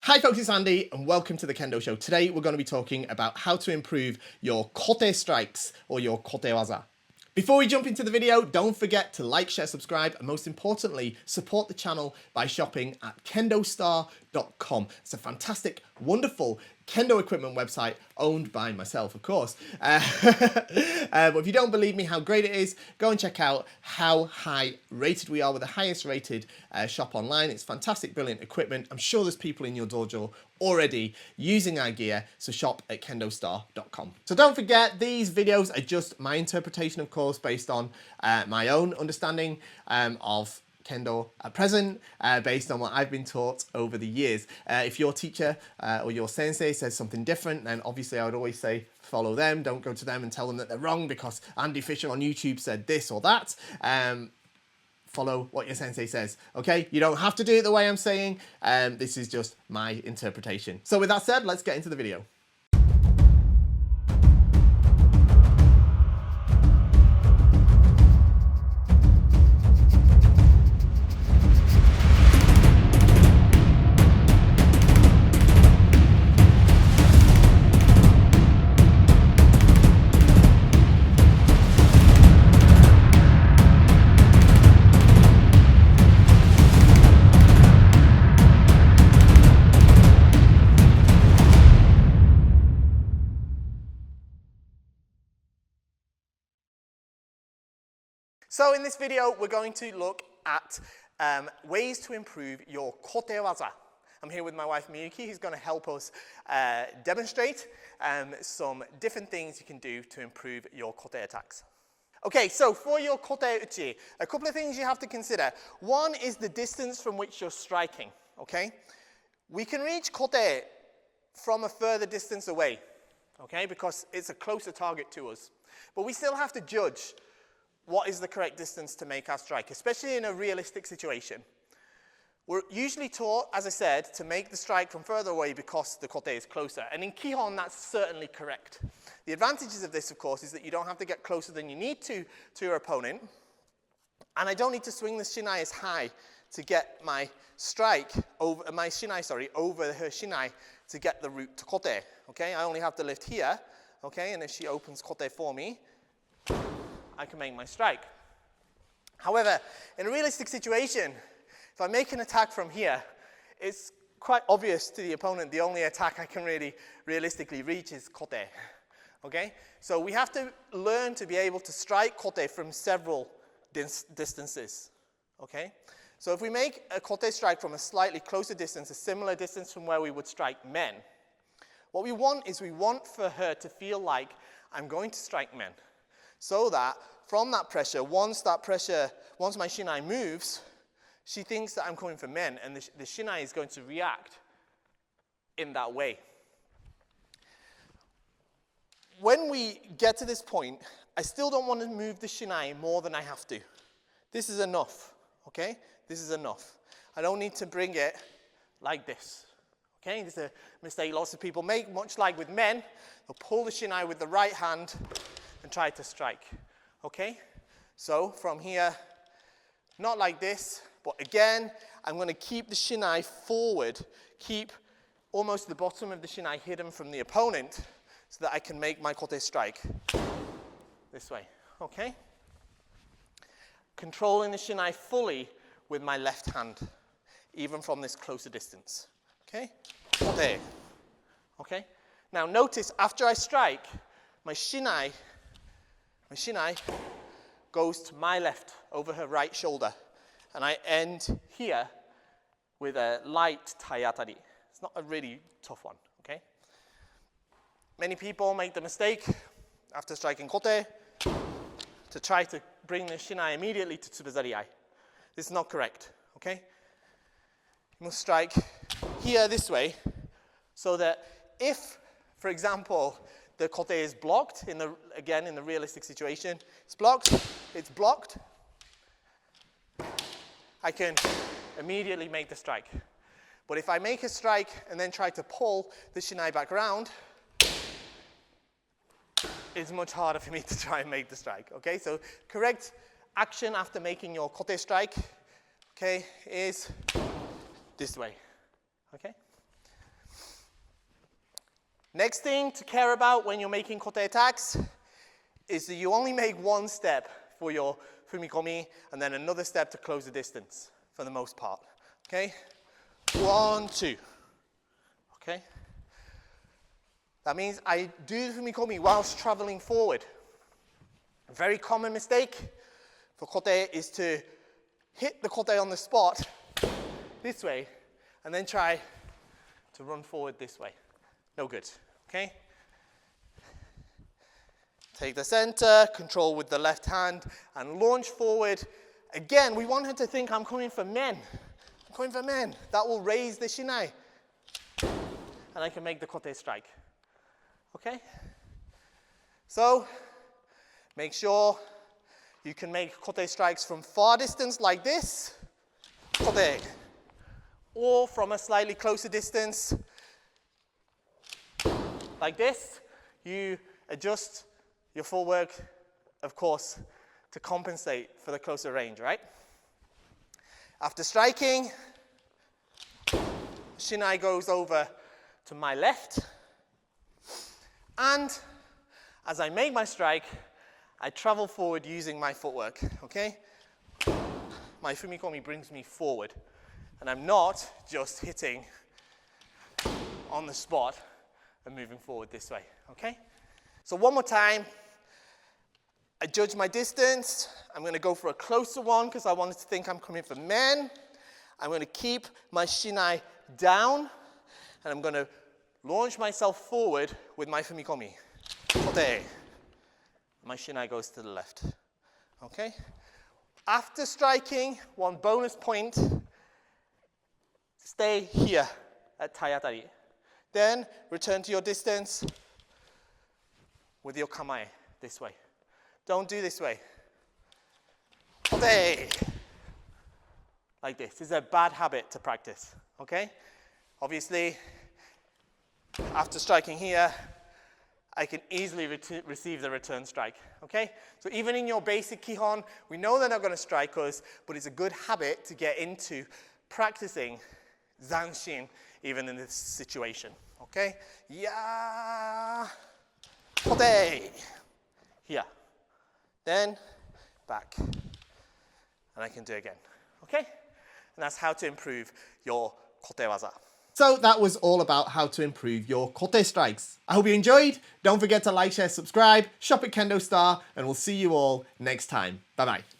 Hi folks, it's Andy and welcome to the Kendo Show. Today we're going to be talking about how to improve your Kote strikes or your Kote WAZA. Before we jump into the video, don't forget to like, share, subscribe, and most importantly, support the channel by shopping at KendoStar.com. It's a fantastic, wonderful Kendo equipment website owned by myself, of course. But if you don't believe me how great it is, go and check out how high rated we are. We're the highest rated shop online. It's fantastic, brilliant equipment. I'm sure there's people in your dojo already using our gear, so shop at KendoStar.com. So don't forget, these videos are just my interpretation, of course, based on my own understanding of Kendo at present, based on what I've been taught over the years. If your teacher or your sensei says something different, then obviously I would always say follow them. Don't go to them and tell them that they're wrong because Andy Fisher on YouTube said this or that. Follow what your sensei says, okay? You don't have to do it the way I'm saying. This is just my interpretation. So with that said, let's get into the video. So in this video, we're going to look at ways to improve your Kote WAZA. I'm here with my wife Miyuki, who's going to help us demonstrate some different things you can do to improve your Kote attacks. Okay, so for your Kote uchi, a couple of things you have to consider. One is the distance from which you're striking, okay? We can reach Kote from a further distance away, okay, because it's a closer target to us. But we still have to judge what is the correct distance to make our strike, especially in a realistic situation. We're usually taught, as I said, to make the strike from further away because the kote is closer. And in Kihon, that's certainly correct. The advantages of this, of course, is that you don't have to get closer than you need to your opponent. And I don't need to swing the shinai as high to get my strike, over her shinai to get the route to kote. Okay, I only have to lift here, okay, and if she opens kote for me, I can make my strike. However, in a realistic situation, if I make an attack from here, it's quite obvious to the opponent the only attack I can really realistically reach is kote. Okay? So we have to learn to be able to strike kote from several distances. Okay? So if we make a kote strike from a slightly closer distance, a similar distance from where we would strike men, what we want is we want for her to feel like I'm going to strike men. So that from that pressure, once my shinai moves, she thinks that I'm coming for men, and the shinai is going to react in that way. When we get to this point, I still don't want to move the shinai more than I have to. This is enough, okay? This is enough. I don't need to bring it like this, okay? This is a mistake lots of people make, much like with men. They'll pull the shinai with the right hand and try to strike, okay? So from here, not like this, but again, I'm going to keep the shinai forward, keep almost the bottom of the shinai hidden from the opponent so that I can make my kote strike this way, okay? Controlling the shinai fully with my left hand, even from this closer distance, okay? Kote, okay? Now notice, after I strike, my shinai goes to my left over her right shoulder. And I end here with a light taiatari. It's not a really tough one, okay? Many people make the mistake, after striking kote, to try to bring the shinai immediately to tsubazariai. This is not correct, okay? You must strike here this way, so that if, for example, the kote is blocked, again, in the realistic situation, it's blocked, I can immediately make the strike. But if I make a strike and then try to pull the shinai back around, it's much harder for me to try and make the strike, okay? So correct action after making your kote strike, okay, is this way, okay? Next thing to care about when you're making kote attacks is that you only make one step for your fumikomi and then another step to close the distance for the most part. Okay? 1, 2. Okay? That means I do the fumikomi whilst traveling forward. A very common mistake for kote is to hit the kote on the spot this way and then try to run forward this way. No good. Okay? Take the center, control with the left hand, and launch forward. Again, we want her to think I'm coming for men. I'm coming for men. That will raise the shinai. And I can make the kote strike. Okay? So, make sure you can make kote strikes from far distance like this, kote, or from a slightly closer distance like this. You adjust your footwork, of course, to compensate for the closer range, right? After striking, shinai goes over to my left, and as I make my strike, I travel forward using my footwork, okay? My fumikomi brings me forward, and I'm not just hitting on the spot and moving forward this way, okay? So one more time, I judge my distance. I'm going to go for a closer one because I wanted to think I'm coming for men. I'm going to keep my shinai down, and I'm going to launch myself forward with my fumikomi. Kote. My shinai goes to the left. Okay? After striking, one bonus point, stay here at taiatari. Then return to your distance with your kamae this way. Don't do this way. Kote. Like this. This is a bad habit to practice. Okay? Obviously, after striking here, I can easily receive the return strike, okay? So even in your basic kihon, we know they're not going to strike us, but it's a good habit to get into practicing zanshin even in this situation, okay? Ya, kote, here, then back, and I can do it again, okay? And that's how to improve your kote waza. So that was all about how to improve your kote strikes. I hope you enjoyed. Don't forget to like, share, subscribe, shop at KendoStar, and we'll see you all next time. Bye-bye.